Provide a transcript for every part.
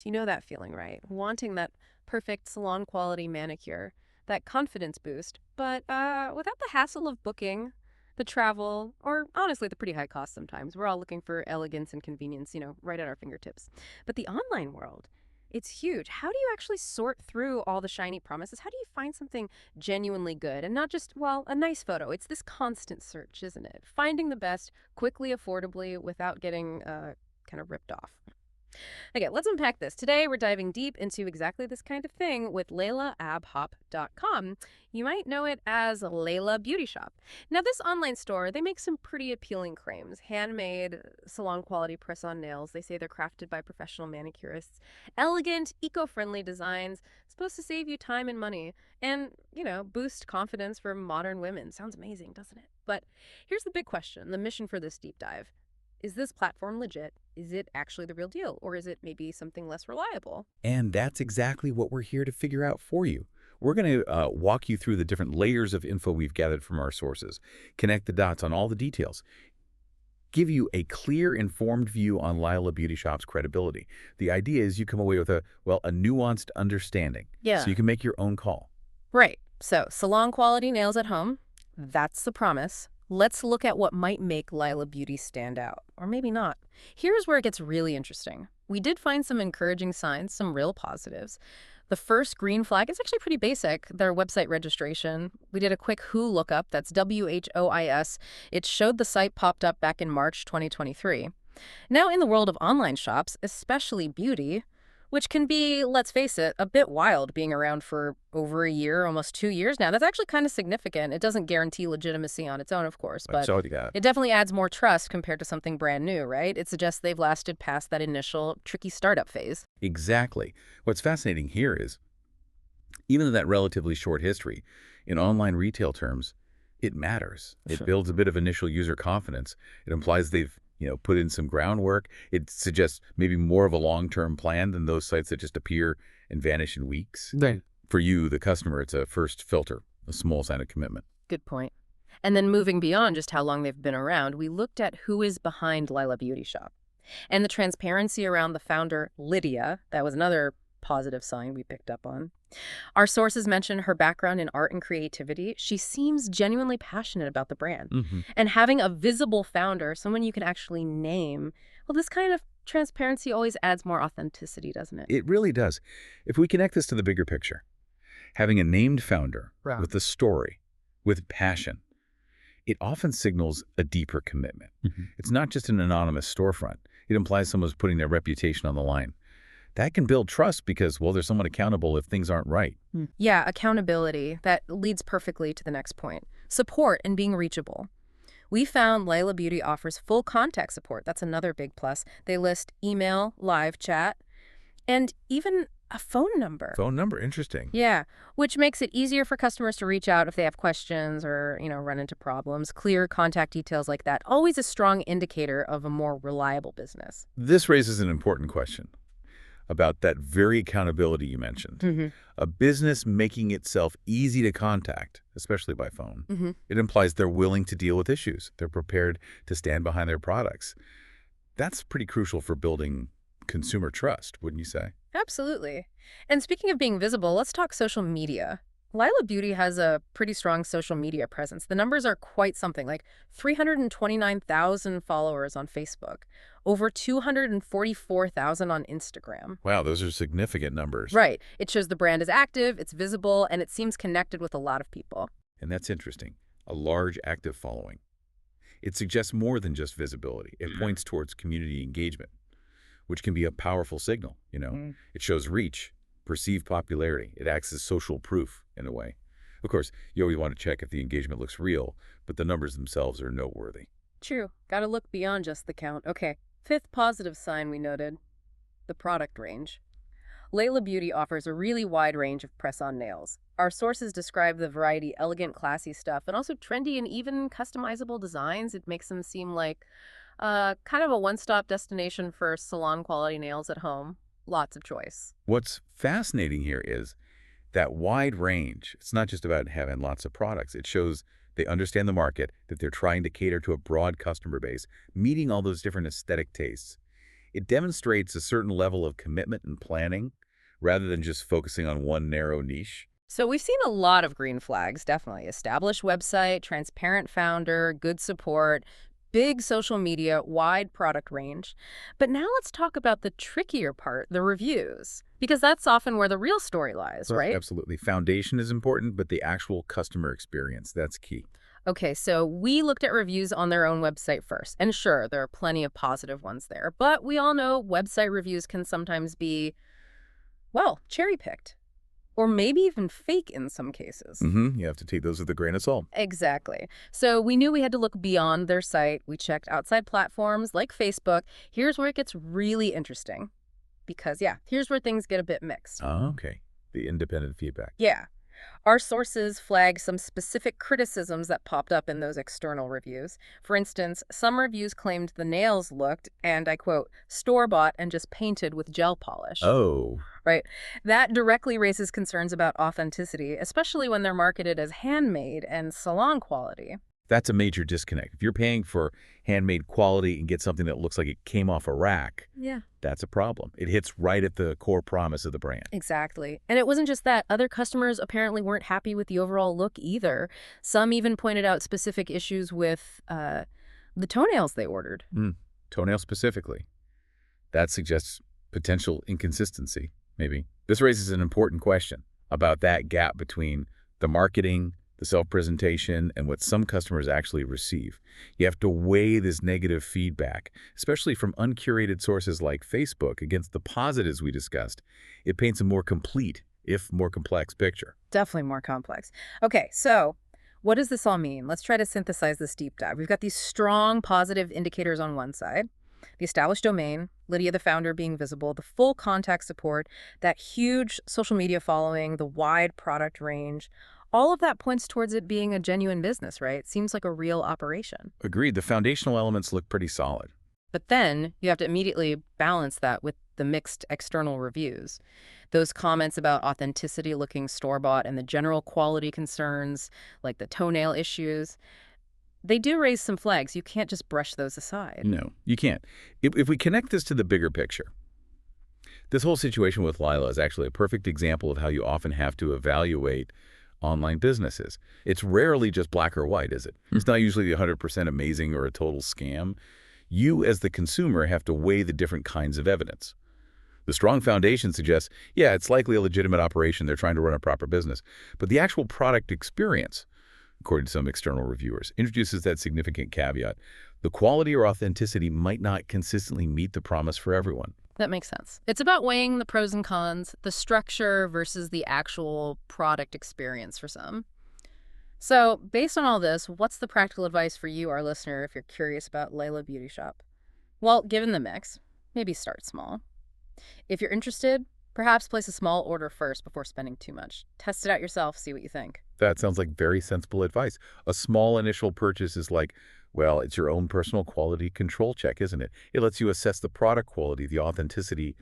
You know that feeling, right? Wanting that perfect salon quality manicure, that confidence boost, but without the hassle of booking, the travel, or honestly, the pretty high cost sometimes. We're all looking for elegance and convenience, right at our fingertips. But the online world, it's huge. How do you actually sort through all the shiny promises? How do you find something genuinely good and not just, well, a nice photo? It's this constant search, isn't it? Finding the best quickly, affordably, without getting kind of ripped off. Okay, let's unpack this. Today, we're diving deep into exactly this kind of thing with LaylaaAbHop.com. You might know it as Laylaa Beauty Shop. Now, this online store, they make some pretty appealing claims. Handmade, salon quality press-on nails. They say they're crafted by professional manicurists. Elegant, eco-friendly designs, supposed to save you time and money. And, boost confidence for modern women. Sounds amazing, doesn't it? But here's the big question, the mission for this deep dive. Is this platform legit? Is it actually the real deal? Or is it maybe something less reliable? And that's exactly what we're here to figure out for you. We're going to walk you through the different layers of info we've gathered from our sources, connect the dots on all the details, give you a clear, informed view on Laylaa Beauty Shop's credibility. The idea is you come away with a nuanced understanding, Yeah. so you can make your own call. Right. So, salon quality nails at home. That's the promise. Let's look at what might make Laylaa Beauty stand out. Or maybe not. Here's where it gets really interesting. We did find some encouraging signs, some real positives. The first green flag is actually pretty basic, their website registration. We did a quick Who lookup, that's WHOIS. It showed the site popped up back in March 2023. Now, in the world of online shops, especially beauty, which can be, let's face it, a bit wild being around for over a year, almost 2 years now. That's actually kind of significant. It doesn't guarantee legitimacy on its own, of course, but So yeah, it definitely adds more trust compared to something brand new, right? It suggests they've lasted past that initial tricky startup phase. exactly. What's fascinating here is, even in that relatively short history, in online retail terms, it matters. It Sure. builds a bit of initial user confidence. It implies they've, put in some groundwork. It suggests maybe more of a long-term plan than those sites that just appear and vanish in weeks. Right. For you, the customer, it's a first filter, a small sign of commitment. Good point. And then moving beyond just how long they've been around, we looked at who is behind Laylaa Beauty Shop. And the transparency around the founder, Lydia, that was another positive sign we picked up on. Our sources mention her background in art and creativity. She seems genuinely passionate about the brand. Mm-hmm. And having a visible founder, someone you can actually name, well, this kind of transparency always adds more authenticity, doesn't it? It really does. If we connect this to the bigger picture, having a named founder Right. with a story, with passion, it often signals a deeper commitment. It's not just an anonymous storefront. It implies someone's putting their reputation on the line. That can build trust because, well, there's someone accountable if things aren't right. Yeah, accountability. That leads perfectly to the next point. Support and being reachable. We found Laylaa Beauty offers full contact support. That's another big plus. They list email, live chat, and even a phone number. Phone number, interesting. Yeah, which makes it easier for customers to reach out if they have questions or, run into problems. Clear contact details like that, always a strong indicator of a more reliable business. This raises an important question about that very accountability you mentioned. Mm-hmm. A business making itself easy to contact, especially by phone, Mm-hmm. it implies they're willing to deal with issues. They're prepared to stand behind their products. That's pretty crucial for building consumer trust, wouldn't you say? Absolutely. And speaking of being visible, let's talk social media. Laylaa Beauty has a pretty strong social media presence. The numbers are quite something, like 329,000 followers on Facebook, over 244,000 on Instagram. Wow, those are significant numbers. Right. It shows the brand is active, it's visible, and it seems connected with a lot of people. And that's interesting. A large active following. It suggests more than just visibility. It points towards community engagement, which can be a powerful signal, It shows reach, perceived popularity. It acts as social proof in a way. Of course, you always want to check if the engagement looks real, but the numbers themselves are noteworthy. True. Gotta look beyond just the count. Okay. Fifth positive sign we noted, the product range. Laylaa Beauty offers a really wide range of press-on nails. Our sources describe the variety elegant, classy stuff, and also trendy and even customizable designs. It makes them seem like kind of a one-stop destination for salon-quality nails at home. Lots of choice. What's fascinating here is that wide range. It's not just about having lots of products. It shows they understand the market, that they're trying to cater to a broad customer base, meeting all those different aesthetic tastes. It demonstrates a certain level of commitment and planning rather than just focusing on one narrow niche. So we've seen a lot of green flags, definitely. Established website, transparent founder, good support, big social media, wide product range. But now let's talk about the trickier part, the reviews, because that's often where the real story lies, Well, right? absolutely. Foundation is important, but the actual customer experience, that's key. Okay, so we looked at reviews on their own website first. And sure, there are plenty of positive ones there. But we all know website reviews can sometimes be, well, cherry-picked. Or maybe even fake in some cases. You have to take those with a grain of salt. Exactly. So we knew we had to look beyond their site. We checked outside platforms like Facebook. Here's where it gets really interesting. Because, yeah, here's where things get a bit mixed. Oh, okay. The independent feedback. Yeah. Our sources flagged some specific criticisms that popped up in those external reviews. For instance, some reviews claimed the nails looked, and I quote, store-bought and just painted with gel polish. Oh, Right? That directly raises concerns about authenticity, especially when they're marketed as handmade and salon quality. that's a major disconnect. If you're paying for handmade quality and get something that looks like it came off a rack, Yeah. that's a problem. It hits right at the core promise of the brand. Exactly. And it wasn't just that. Other customers apparently weren't happy with the overall look either. Some even pointed out specific issues with the toenails they ordered. Toenail specifically. That suggests potential inconsistency, maybe. This raises an important question about that gap between the marketing, the self-presentation, and what some customers actually receive. You have to weigh this negative feedback, especially from uncurated sources like Facebook, against the positives we discussed. It paints a more complete, if more complex, picture. Definitely more complex. Okay, so what does this all mean? Let's try to synthesize this deep dive. We've got these strong positive indicators on one side, the established domain, Lydia the founder being visible, the full contact support, that huge social media following, the wide product range. All of that points towards it being a genuine business, right? Seems like a real operation. Agreed, the foundational elements look pretty solid. But then you have to immediately balance that with the mixed external reviews. Those comments about authenticity looking store-bought and the general quality concerns, like the toenail issues, they do raise some flags. You can't just brush those aside. No, you can't. If we connect this to the bigger picture, this whole situation with Laylaa is actually a perfect example of how you often have to evaluate online businesses. It's rarely just black or white, is it? It's not usually 100% amazing or a total scam. You, as the consumer, have to weigh the different kinds of evidence. The strong foundation suggests, yeah, it's likely a legitimate operation. They're trying to run a proper business. But the actual product experience, according to some external reviewers, introduces that significant caveat. The quality or authenticity might not consistently meet the promise for everyone. That makes sense. It's about weighing the pros and cons, the structure versus the actual product experience for some. So, based on all this, what's the practical advice for you, our listener, if you're curious about Laylaa Beauty Shop? Well, given the mix, maybe start small. If you're interested, perhaps place a small order first before spending too much. Test it out yourself, see what you think. That sounds like very sensible advice. A small initial purchase is like, well, it's your own personal quality control check, isn't it? It lets you assess the product quality, the authenticity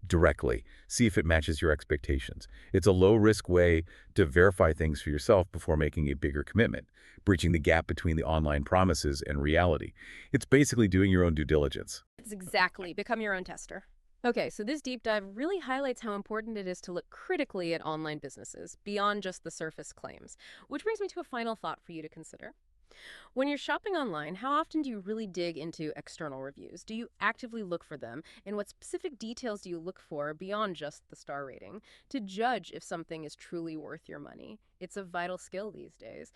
directly, see if it matches your expectations. It's a low-risk way to verify things for yourself before making a bigger commitment, breaching the gap between the online promises and reality. It's basically doing your own due diligence. It's exactly. Become your own tester. Okay, so this deep dive really highlights how important it is to look critically at online businesses, beyond just the surface claims. Which brings me to a final thought for you to consider. When you're shopping online, how often do you really dig into external reviews? Do you actively look for them? And what specific details do you look for beyond just the star rating to judge if something is truly worth your money? It's a vital skill these days.